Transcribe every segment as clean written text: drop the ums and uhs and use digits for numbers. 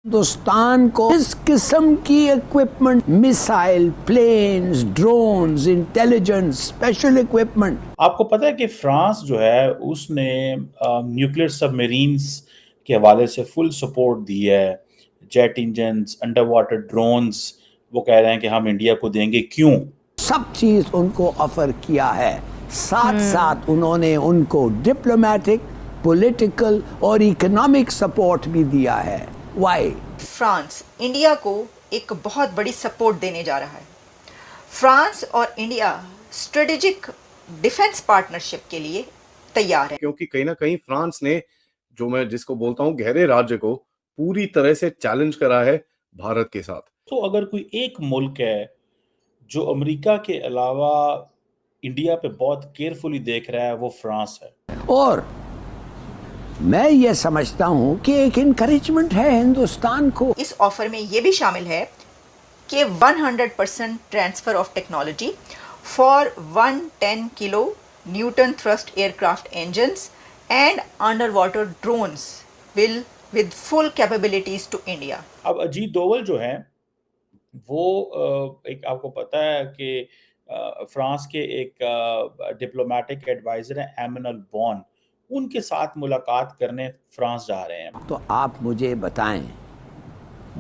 हिंदुस्तान को इस किस्म की equipment, missile, planes, drones, intelligence, special equipment. आपको पता है कि फ्रांस जो है उसने न्यूक्लियर सबमरीन्स के हवाले से फुल सपोर्ट दी है। Jet engines, under water drones, वो कह रहे हैं कि हम इंडिया को देंगे। क्यों? सब चीज उनको ऑफर किया है, साथ साथ उन्होंने उनको डिप्लोमेटिक, पॉलिटिकल और इकोनॉमिक सपोर्ट भी दिया है। वाई? फ्रांस इंडिया को एक बहुत बड़ी सपोर्ट देने जा रहा है। फ्रांस और इंडिया स्ट्रेटेजिक डिफेंस पार्टनरशिप के लिए तैयार है, क्योंकि कहीं ना कहीं फ्रांस ने, जो मैं जिसको बोलता हूँ गहरे राज्य को, पूरी तरह से चैलेंज करा है भारत के साथ। तो अगर कोई एक मुल्क है जो अमेरिका के अलावा इंडिया पे बहुत केयरफुली देख रहा है, वो फ्रांस है। और मैं ये समझता हूं कि एक इनकरेजमेंट है हिंदुस्तान को। इस ऑफर में ये भी शामिल है कि 100% transfer of technology for 110 kilo newton thrust aircraft engines and under water drones will with full capabilities to India. अब अजीत डोवल जो है वो एक, आपको पता है कि फ्रांस के एक डिप्लोमेटिक एडवाइजर हैं एमैनुअल बॉन, उनके साथ मुलाकात करने फ्रांस जा रहे हैं। तो आप मुझे बताएं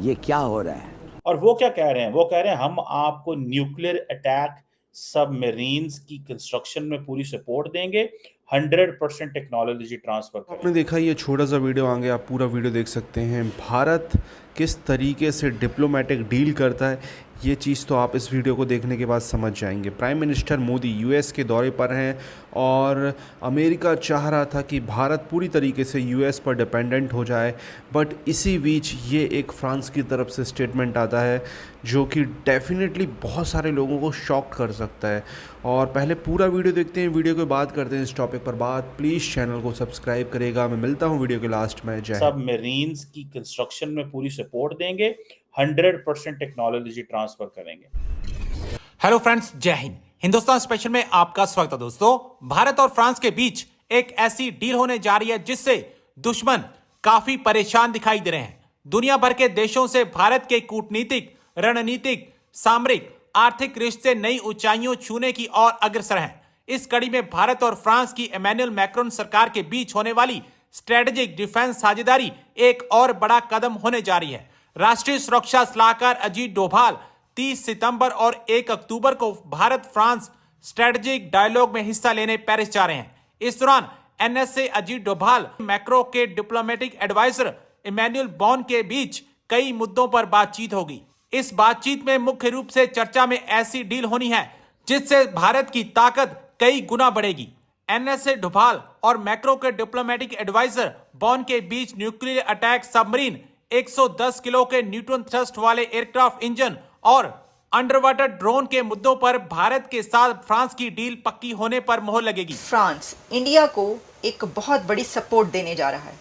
ये क्या हो रहा है? और वो क्या कह रहे हैं? वो कह रहे हैं हम आपको न्यूक्लियर अटैक सबमरीन्स की कंस्ट्रक्शन में पूरी सपोर्ट देंगे, 100% टेक्नोलॉजी ट्रांसफर आपने करेंगे। देखा ये छोटा सा वीडियो, आगे आप पूरा वीडियो देख सकते हैं। भारत किस तरीके से डिप्लोमेटिक डील करता है, ये चीज़ तो आप इस वीडियो को देखने के बाद समझ जाएंगे। प्राइम मिनिस्टर मोदी यूएस के दौरे पर हैं और अमेरिका चाह रहा था कि भारत पूरी तरीके से यूएस पर डिपेंडेंट हो जाए, बट इसी बीच ये एक फ्रांस की तरफ से स्टेटमेंट आता है जो कि डेफिनेटली बहुत सारे लोगों को शॉक कर सकता है। और पहले पूरा वीडियो देखते हैं, वीडियो के बाद करते हैं इस टॉपिक पर बात। प्लीज़ चैनल को सब्सक्राइब करेगा। मैं मिलता हूँ वीडियो के लास्ट में। जय हिंद। सबमरीन्स की कंस्ट्रक्शन में पूरी सपोर्ट देंगे, 100% टेक्नोलॉजी ट्रांसफर करेंगे। हेलो फ्रेंड्स, जय हिंद। हिंदुस्तान स्पेशल में आपका स्वागत है। दोस्तों, भारत और फ्रांस के बीच एक ऐसी डील होने जा रही है जिससे दुश्मन काफी परेशान दिखाई दे रहे हैं। दुनिया भर के देशों से भारत के कूटनीतिक, रणनीतिक, सामरिक, आर्थिक रिश्ते नई ऊंचाइयों छूने की ओर अग्रसर हैं। इस कड़ी में भारत और फ्रांस की इमैनुअल मैक्रोन सरकार के बीच होने वाली स्ट्रेटेजिक डिफेंस साझेदारी एक और बड़ा कदम होने जा रही है। राष्ट्रीय सुरक्षा सलाहकार अजीत डोभाल 30 सितंबर और 1 अक्टूबर को भारत फ्रांस स्ट्रेटेजिक डायलॉग में हिस्सा लेने पेरिस जा रहे हैं। इस दौरान एनएसए अजीत डोभाल, मैक्रो के डिप्लोमेटिक एडवाइजर इमैनुअल बॉन के बीच कई मुद्दों पर बातचीत होगी। इस बातचीत में मुख्य रूप से चर्चा में ऐसी डील होनी है जिससे भारत की ताकत कई गुना बढ़ेगी। एनएसए डोभाल और मैक्रो के डिप्लोमेटिक एडवाइजर बॉन के बीच न्यूक्लियर अटैक सबमरीन, 110 किलो के न्यूटन थ्रस्ट वाले एयरक्राफ्ट इंजन और अंडरवाटर ड्रोन के मुद्दों पर भारत के साथ फ्रांस की डील पक्की होने पर मोहर लगेगी। फ्रांस इंडिया को एक बहुत बड़ी सपोर्ट देने जा रहा है।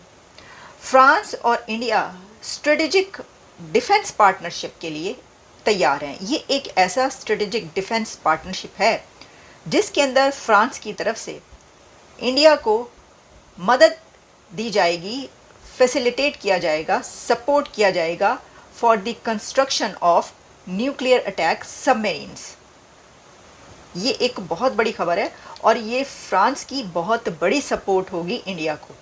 फ्रांस और इंडिया स्ट्रेटेजिक डिफेंस पार्टनरशिप के लिए तैयार हैं। ये एक ऐसा स्ट्रेटेजिक डिफेंस पार्टनरशिप है जिसके अंदर फ्रांस की तरफ से इंडिया को मदद दी जाएगी, फैसिलिटेट किया जाएगा, सपोर्ट किया जाएगा for the construction of nuclear attack submarines. ये एक बहुत बड़ी खबर है और ये फ्रांस की बहुत बड़ी सपोर्ट होगी इंडिया को।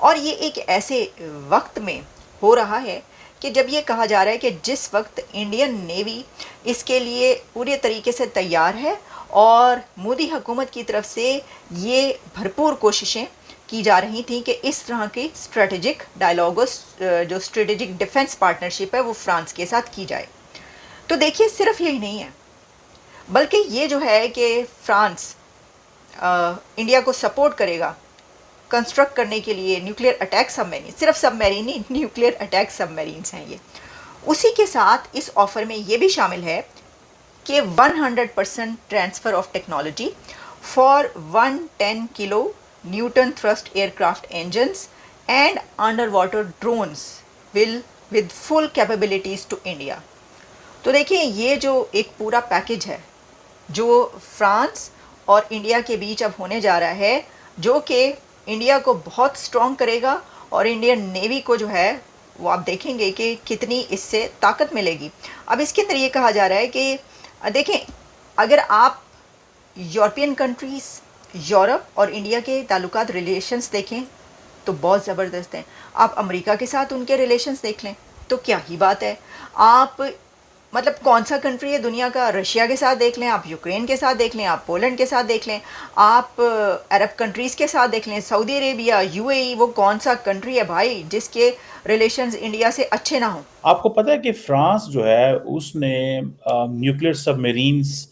और ये एक ऐसे वक्त में हो रहा है कि जब ये कहा जा रहा है कि जिस वक्त इंडियन नेवी इसके लिए पूरे तरीके से तैयार है और मोदी हुकूमत की तरफ से ये भरपूर कोशिशें की जा रही थी कि इस तरह की स्ट्रेटेजिक डायलॉग, जो स्ट्रेटेजिक डिफेंस पार्टनरशिप है, वो फ्रांस के साथ की जाए। तो देखिए, सिर्फ यही नहीं है, बल्कि ये जो है कि फ्रांस इंडिया को सपोर्ट करेगा कंस्ट्रक्ट करने के लिए न्यूक्लियर अटैक सबमरीन। सिर्फ सबमरीन नहीं, न्यूक्लियर अटैक सबमरीन्स हैं ये। उसी के साथ इस ऑफर में ये भी शामिल है कि 100% transfer of technology for 110 kilo newton thrust aircraft engines and under water drones will with full capabilities to India. तो देखिए, ये जो एक पूरा पैकेज है जो फ्रांस और इंडिया के बीच अब होने जा रहा है, जो कि इंडिया को बहुत स्ट्रॉन्ग करेगा और इंडियन नेवी को जो है वो आप देखेंगे कि कितनी इससे ताकत मिलेगी। अब इसके अंदर ये कहा जा रहा है कि देखें, अगर आप यूरोपियन कंट्रीज़, यूरोप और इंडिया के ताल्लुकात रिलेशंस देखें तो बहुत ज़बरदस्त हैं। आप अमेरिका के साथ उनके रिलेशंस देख लें तो क्या ही बात है। आप मतलब कौन सा कंट्री है दुनिया का, रशिया के साथ देख लें, आप यूक्रेन के साथ देख लें, आप पोलैंड के साथ देख लें, आप अरब कंट्रीज़ के साथ देख लें, सऊदी अरेबिया, यूएई, वो कौन सा कंट्री है भाई जिसके रिलेशंस इंडिया से अच्छे ना हों। आपको पता है कि फ्रांस जो है उसने न्यूक्लियर सबमरीन्स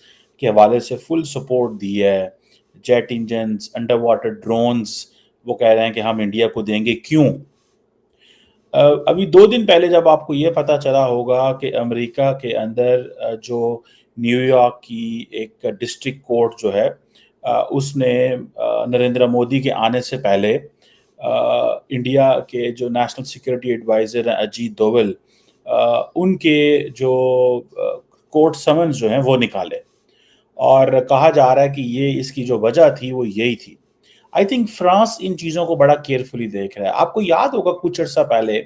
के हवाले से फुल सपोर्ट दी है, jet engines, under water drones, वो कह रहे हैं कि हम इंडिया को देंगे। क्यों? अभी 2 दिन पहले जब आपको ये पता चला होगा कि अमेरिका के अंदर जो न्यूयॉर्क की एक डिस्ट्रिक्ट कोर्ट जो है उसने नरेंद्र मोदी के आने से पहले इंडिया के जो नेशनल सिक्योरिटी एडवाइज़र हैं अजीत डोवल, उनके जो कोर्ट समन्स जो हैं वो निकाले और कहा जा रहा है कि ये इसकी जो वजह थी वो यही थी। आई थिंक फ्रांस इन चीज़ों को बड़ा केयरफुली देख रहा है। आपको याद होगा कुछ अर्सा पहले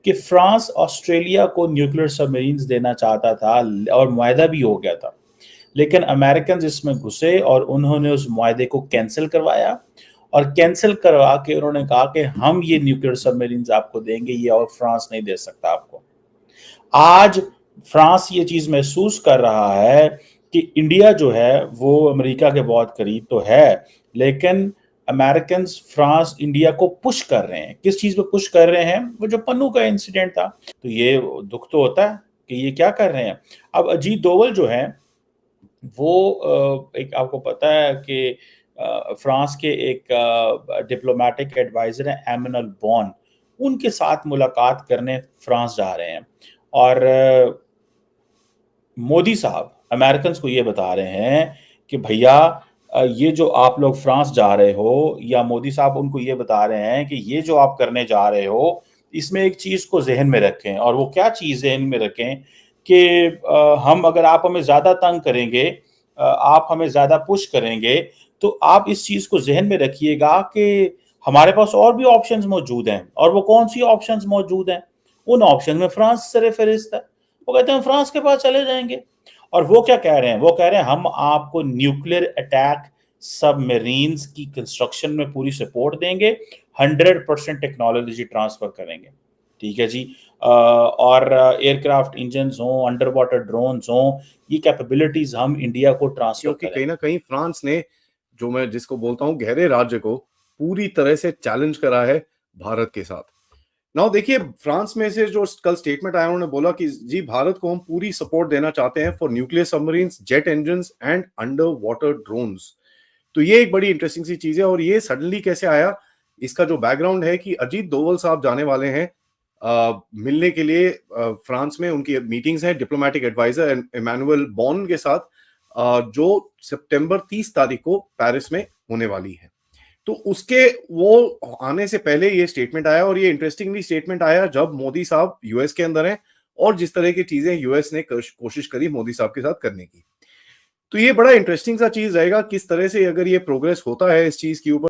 कि फ्रांस ऑस्ट्रेलिया को न्यूक्लियर सबमरीन्स देना चाहता था और मुआहदा भी हो गया था, लेकिन अमेरिकन इसमें घुसे और उन्होंने उस मुआहदे को कैंसिल करवाया और कैंसिल करवा के उन्होंने कहा कि हम ये न्यूक्लियर सबमरीन्स आपको देंगे, ये और फ्रांस नहीं दे सकता आपको। आज फ्रांस ये चीज़ महसूस कर रहा है कि इंडिया जो है वो अमेरिका के बहुत करीब तो है, लेकिन अमेरिकन फ्रांस इंडिया को पुश कर रहे हैं। किस चीज़ पे पुश कर रहे हैं? वो जो पन्नू का इंसिडेंट था, तो ये दुख तो होता है कि ये क्या कर रहे हैं। अब अजीत डोवल जो है वो एक आपको पता है कि फ्रांस के एक डिप्लोमेटिक एडवाइज़र हैं एमैनुअल बॉन, उनके साथ मुलाकात करने फ्रांस जा रहे हैं और मोदी साहब अमेरिकन को ये बता रहे हैं कि भैया ये जो आप लोग फ्रांस जा रहे हो, या मोदी साहब उनको ये बता रहे हैं कि ये जो आप करने जा रहे हो इसमें एक चीज़ को जहन में रखें। और वो क्या चीज़ जहन में रखें कि हम अगर आप हमें ज़्यादा तंग करेंगे, आप हमें ज़्यादा पुश करेंगे, तो आप इस चीज़ को जहन में रखिएगा कि हमारे पास और भी ऑप्शंस मौजूद हैं। और वो कौन सी ऑप्शंस मौजूद हैं? उन ऑप्शन में फ्रांस सर-ए-फ़हरिस्त है। वो कहते हैं फ्रांस के पास चले जाएंगे। और वो क्या कह रहे हैं? वो कह रहे हैं हम आपको न्यूक्लियर अटैक सबमरीन्स की कंस्ट्रक्शन में पूरी सपोर्ट देंगे, 100% टेक्नोलॉजी ट्रांसफर करेंगे। ठीक है जी। और एयरक्राफ्ट इंजन्स हों, अंडर वाटर ड्रोन्स हों, ये कैपेबिलिटीज हम इंडिया को ट्रांसफर क्योंकि करें। कहीं ना कहीं फ्रांस ने, जो मैं जिसको बोलता हूं गहरे राज्य को, पूरी तरह से चैलेंज करा है भारत के साथ। नाउ देखिए, फ्रांस में से जो कल स्टेटमेंट आया, उन्होंने बोला कि जी भारत को हम पूरी सपोर्ट देना चाहते हैं for nuclear submarines, jet engines and under water drones. तो ये एक बड़ी इंटरेस्टिंग सी चीज है। और ये सडनली कैसे आया, इसका जो बैकग्राउंड है कि अजीत डोवल साहब जाने वाले हैं मिलने के लिए फ्रांस में। उनकी मीटिंग्स हैं डिप्लोमेटिक एडवाइजर एमैनुअल बॉन के साथ, जो सितंबर 30 तारीख को पेरिस में होने वाली है। तो उसके वो आने से पहले ये स्टेटमेंट आया, और ये इंटरेस्टिंगली स्टेटमेंट आया जब मोदी साहब यूएस के अंदर हैं, और जिस तरह की चीजें यूएस ने कोशिश करी मोदी साहब के साथ करने की। तो ये बड़ा इंटरेस्टिंग सा चीज रहेगा किस तरह से अगर ये प्रोग्रेस होता है इस चीज के ऊपर।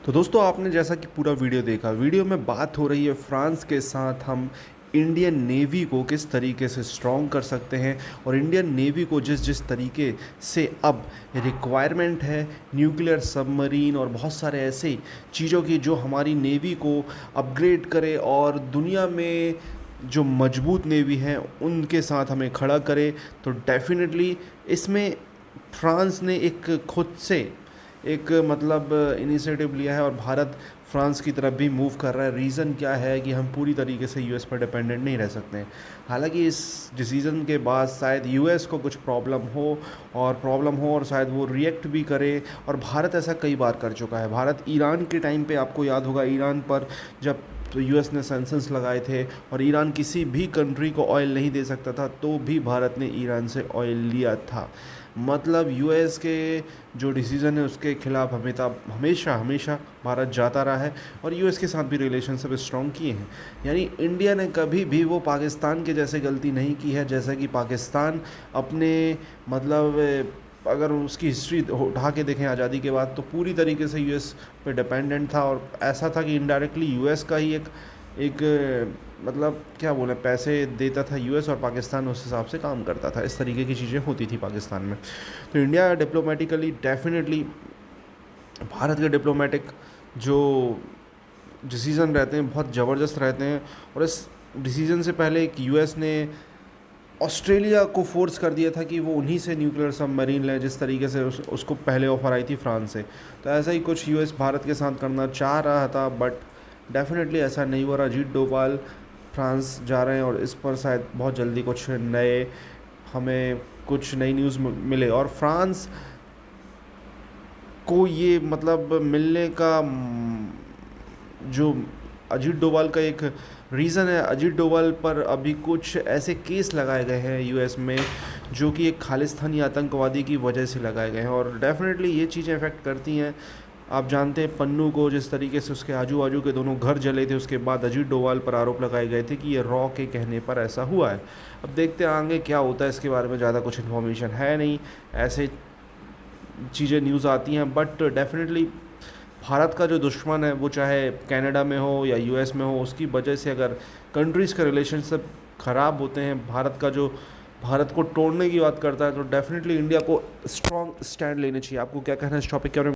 तो दोस्तों, आपने जैसा कि पूरा वीडियो देखा, वीडियो में बात हो रही है फ्रांस के साथ हम इंडियन नेवी को किस तरीके से स्ट्रॉन्ग कर सकते हैं, और इंडियन नेवी को जिस तरीके से अब रिक्वायरमेंट है न्यूक्लियर सबमरीन और बहुत सारे ऐसे चीज़ों की जो हमारी नेवी को अपग्रेड करे और दुनिया में जो मजबूत नेवी हैं उनके साथ हमें खड़ा करे, तो डेफिनेटली इसमें फ्रांस ने एक खुद से एक मतलब इनिशिएटिव लिया है और भारत फ्रांस की तरफ भी मूव कर रहा है। रीज़न क्या है कि हम पूरी तरीके से यूएस पर डिपेंडेंट नहीं रह सकते हैं। हालांकि इस डिसीज़न के बाद शायद यूएस को कुछ प्रॉब्लम हो और शायद वो रिएक्ट भी करे, और भारत ऐसा कई बार कर चुका है। भारत ईरान के टाइम पे, आपको याद होगा, ईरान पर जब तो यूएस ने सैंक्शंस लगाए थे और ईरान किसी भी कंट्री को ऑयल नहीं दे सकता था, तो भी भारत ने ईरान से ऑयल लिया था। मतलब यूएस के जो डिसीज़न है उसके खिलाफ हमेशा भारत जाता रहा है और यूएस के साथ भी रिलेशनशिप स्ट्रॉन्ग किए हैं। यानी इंडिया ने कभी भी वो पाकिस्तान के जैसे गलती नहीं की है, जैसा कि पाकिस्तान अपने मतलब अगर उसकी हिस्ट्री उठा के देखें आज़ादी के बाद, तो पूरी तरीके से यूएस पे डिपेंडेंट था, और ऐसा था कि इनडायरेक्टली यूएस का ही एक एक मतलब क्या बोले पैसे देता था यूएस और पाकिस्तान उस हिसाब से काम करता था, इस तरीके की चीज़ें होती थी पाकिस्तान में। तो इंडिया डिप्लोमेटिकली डेफिनेटली भारत के डिप्लोमेटिक जो डिसीज़न रहते हैं बहुत ज़बरदस्त रहते हैं। और इस डिसीज़न से पहले एक यूएस ने ऑस्ट्रेलिया को फोर्स कर दिया था कि वो उन्हीं से न्यूक्लियर सबमरीन लें, जिस तरीके से उसको पहले ऑफर आई थी फ्रांस से। तो ऐसा ही कुछ यूएस भारत के साथ करना चाह रहा था, बट डेफिनेटली ऐसा नहीं हो रहा। अजीत डोभाल फ्रांस जा रहे हैं और इस पर शायद बहुत जल्दी कुछ हमें कुछ नई न्यूज़ मिले। और फ्रांस को ये मतलब मिलने का जो अजीत डोभाल का एक रीज़न है, अजीत डोभाल पर अभी कुछ ऐसे केस लगाए गए हैं यूएस में जो कि एक खालिस्तानी आतंकवादी की वजह से लगाए गए हैं, और डेफिनेटली ये चीज़ें अफेक्ट करती हैं। आप जानते हैं पन्नू को जिस तरीके से उसके आजू बाजू के दोनों घर जले थे, उसके बाद अजीत डोभाल पर आरोप लगाए गए थे कि ये रॉ के कहने पर ऐसा हुआ है। अब देखते हैं आगे क्या होता है, इसके बारे में ज़्यादा कुछ इन्फॉर्मेशन है नहीं, ऐसे चीज़ें न्यूज़ आती हैं। बट डेफिनेटली भारत का जो दुश्मन है वो चाहे कनाडा में हो या यूएस में हो, उसकी वजह से अगर कंट्रीज़ का रिलेशनशिप ख़राब होते हैं, भारत को तोड़ने की बात करता है, तो डेफिनेटली इंडिया को स्ट्रॉन्ग स्टैंड लेने चाहिए। आपको क्या कहना है इस टॉपिक के बारे में?